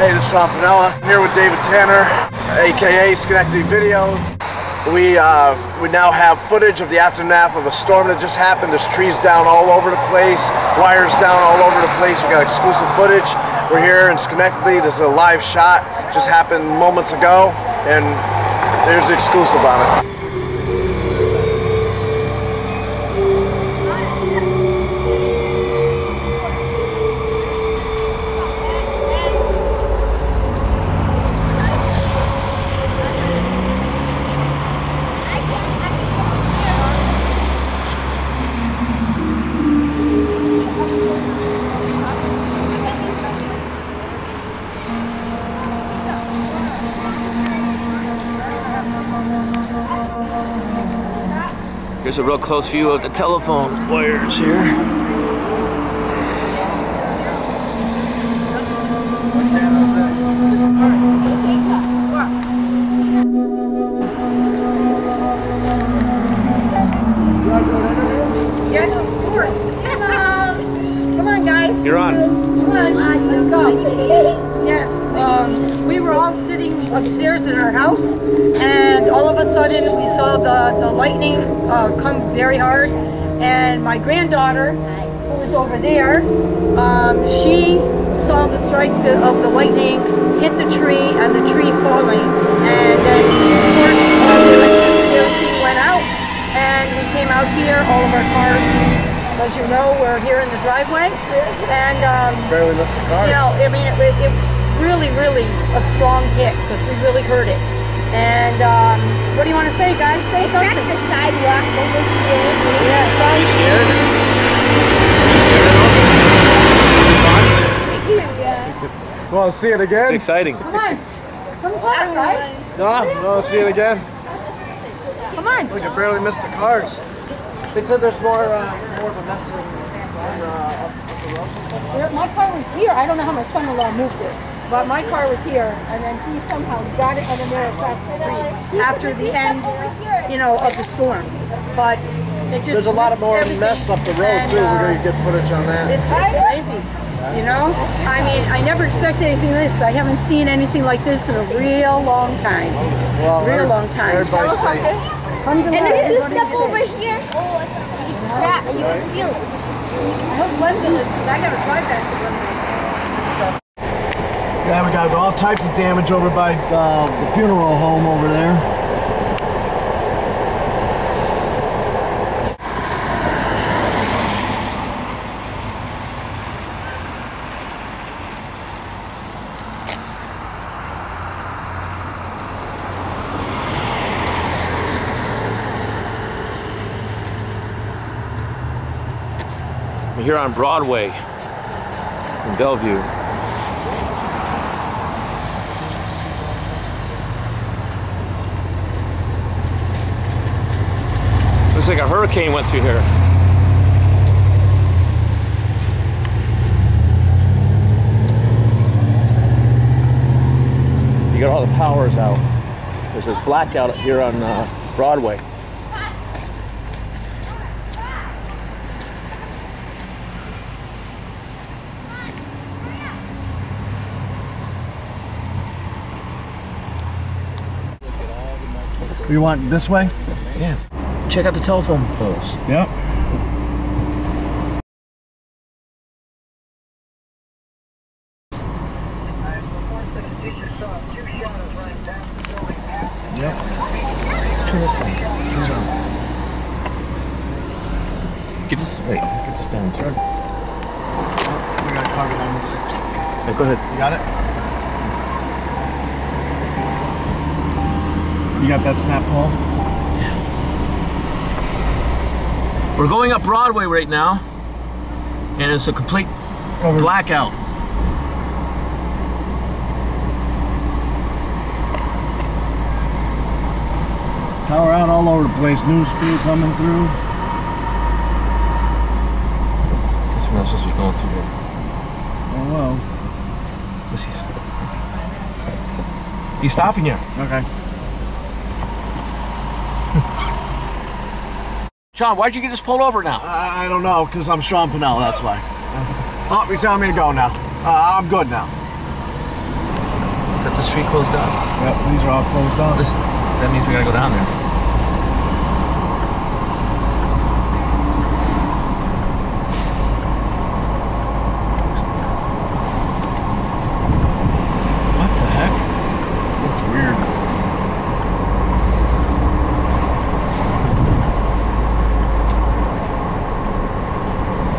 Hey, this is Sean Pinella. I'm here with David Tanner, aka Schenectady Videos. We now have footage of the aftermath of a storm that just happened. There's trees down all over the place, wires down all over the place. We got exclusive footage. We're here in Schenectady. This is a live shot. Just happened moments ago, and there's the exclusive on it. Here's a real close view of the telephone wires here. Yes, of course. Come on, guys. You're on. Come on, let's go. Yes. We were all sitting upstairs in our house, and all of a sudden we saw the lightning come very hard. And my granddaughter, who was over there, she saw the strike of the lightning hit the tree and the tree falling. And then, of course, all the electricity, everything went out, and we came out here, all of our cars. As you know, we're here in the driveway, and Barely missed the car. you know, I mean, it was really, really a strong hit because we really heard it. And what do you want to say, guys? Say something. Back the sidewalk over here. Yeah. Are you scared? Yeah. Want to see it again? It's exciting. Come on. Come on, guys. No, see it again. Come on. Look, I barely missed the cars. They said there's more of a mess up the road. My car was here. I don't know how my son-in-law moved it, but my car was here, and then he somehow got it over there across the street after the end, you know, of the storm. But it just There's a lot of more mess up the road too. We're gonna get footage on that. It's crazy, you know. I mean, I never expected anything like this. I haven't seen anything like this in a real long time. Well, Real long time. Everybody's safe. Come to And then if you step over here, yeah, you can feel it. I hope London is, because I got to drive back to London. Yeah, we got all types of damage over by the funeral home over there. We're here on Broadway in Bellevue. Looks like a hurricane went through here. You got all the powers out. There's a blackout here on Broadway. You want this way? Yeah. Check out the telephone poles. Yep. Yep. Let's turn this down. Get this, wait, get this down. Turn. We got carpet on this. Yeah, go ahead. You got it? You got that snap pole? We're going up Broadway right now, and it's a complete blackout. Power out all over the place. News crew coming through. Someone else supposed to be going through here. Oh well. Yes, he's stopping you. Okay. Sean, why'd you get this pulled over now? I don't know, because I'm Sean Pinella, that's why. Oh, you're telling me to go now. I'm good now. Got the street closed down. Yep, these are all closed off. That means we gotta go down there. What the heck? That's weird.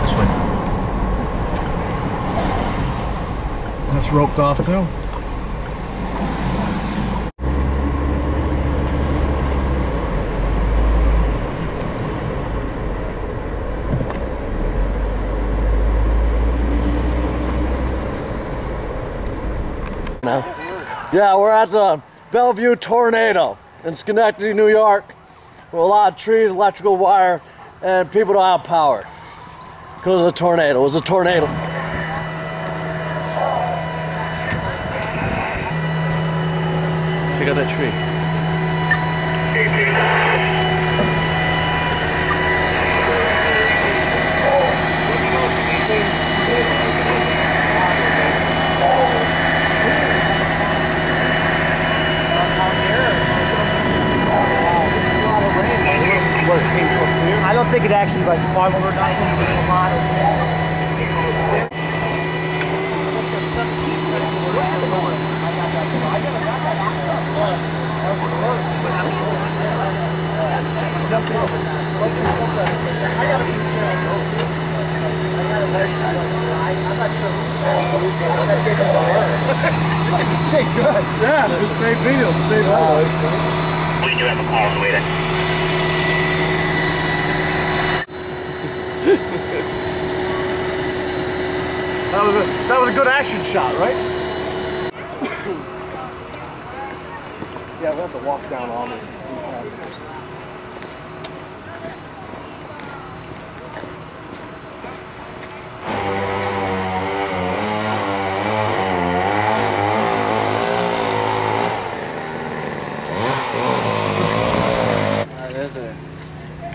This way. That's roped off too. Yeah, we're at the Bellevue tornado in Schenectady, New York. With a lot of trees, electrical wire, and people don't have power because of the tornado. It was a tornado. Check out that tree. I don't think it actually like fog over night. A lot of Say good. Yeah, same video, same video. We do have a call on the way there. That was a good action shot, right? Yeah, we'll have to walk down all this and see what happens.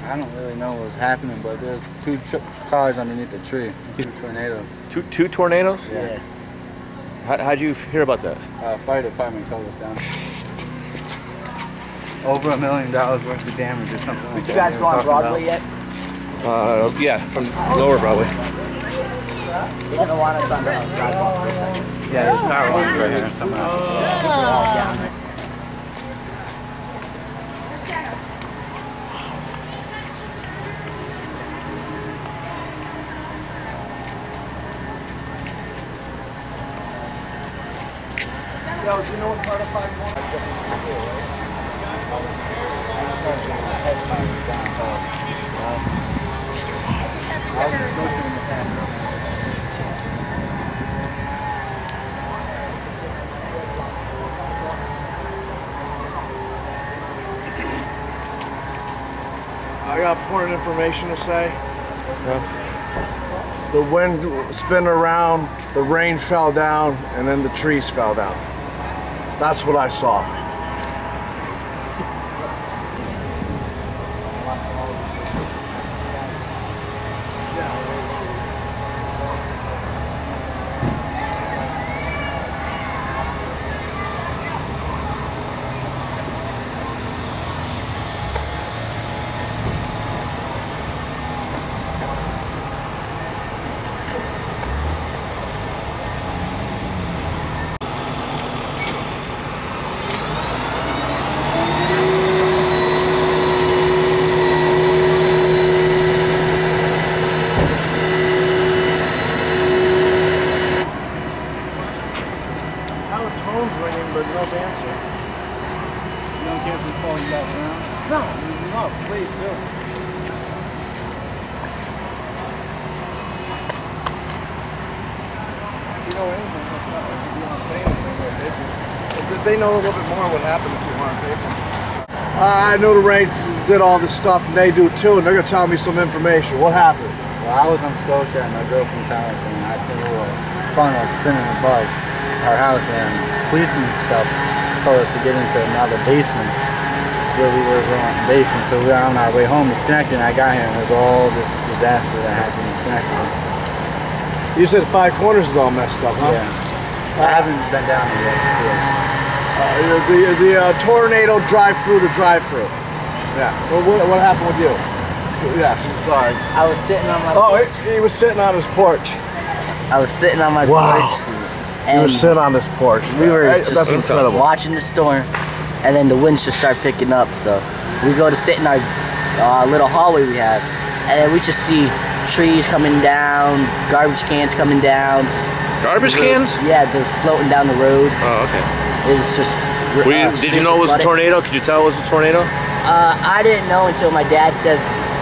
I don't really know what was happening, but there's two cars underneath the tree. Two tornadoes. Two tornadoes? Yeah. How'd you hear about that? Fire department told us down. Over $1 million worth of damage or something like that. Did you guys go on Broadway yet? Yeah, from Lower Broadway. You're gonna want us on the sidewalk for a second. Yeah, there's power lines right here. Something else. Yo, do you know what part of 5-1? I got important information to say. Yeah. The wind spun around, the rain fell down, and then the trees fell down. That's what I saw. No, please do. If you know anything, if you want to say anything, they know a little bit more what happened if you want to paper. I know the rain did all this stuff, and they do too, and they're going to tell me some information. What happened? Well, I was on Scotia at my girlfriend's house, and I seen a little funnel spinning above our house, and police and stuff told us to get into another basement. Where we were going in the basement, so we were on our way home to Schenectady, and I got here, and there was all this disaster that happened in Schenectady. You said Five Corners is all messed up, huh? Yeah. I haven't been down there yet to see it. The tornado drive through the drive-through. Yeah. What happened with you? Yes. Sorry. I was sitting on my porch. He was sitting on his porch. I was sitting on my porch. And you were sitting on this porch. We were that's incredible. Watching the storm, and then the winds just start picking up. So we go to sit in our little hallway we have, and then we just see trees coming down, garbage cans coming down. Garbage cans? Yeah, they're floating down the road. Oh, okay. It's just. Did you know it was a tornado? Could you tell it was a tornado? I didn't know until my dad said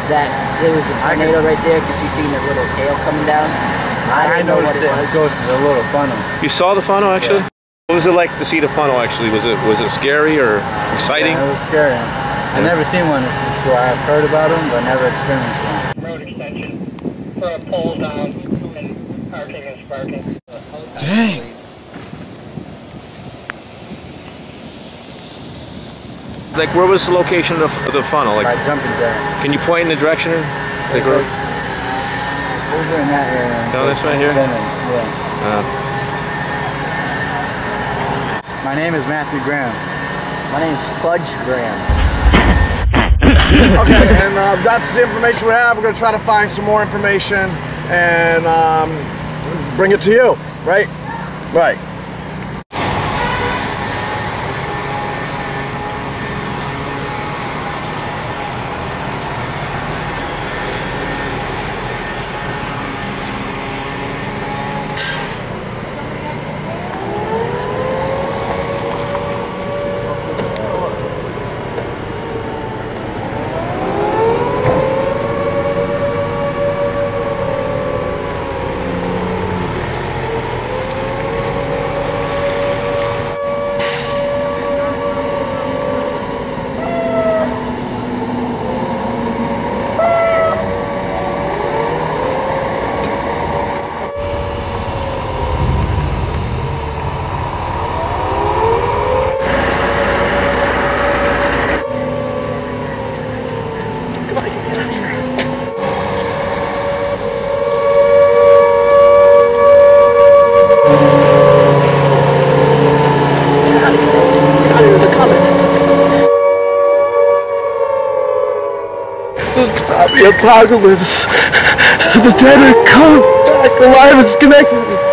that there was a tornado right there because he seen the little tail coming down. I didn't know what it was. It goes to the little funnel. You saw the funnel actually? Yeah. What was it like to see the funnel actually? Was it scary or exciting? Yeah, it was scary. I've never seen one before. I've heard about them, but never experienced one. Road extension for a pole down and parking and sparking. Dang. Like, where was the location of the funnel? Like, by jumping jacks. Can you point in the direction? Like, over in that area. No, this right here? Yeah. My name is Matthew Graham. My name's Fudge Graham. Okay, and that's the information we have. We're going to try to find some more information and bring it to you, right? Right. The apocalypse. The dead are coming back alive in Schenectady.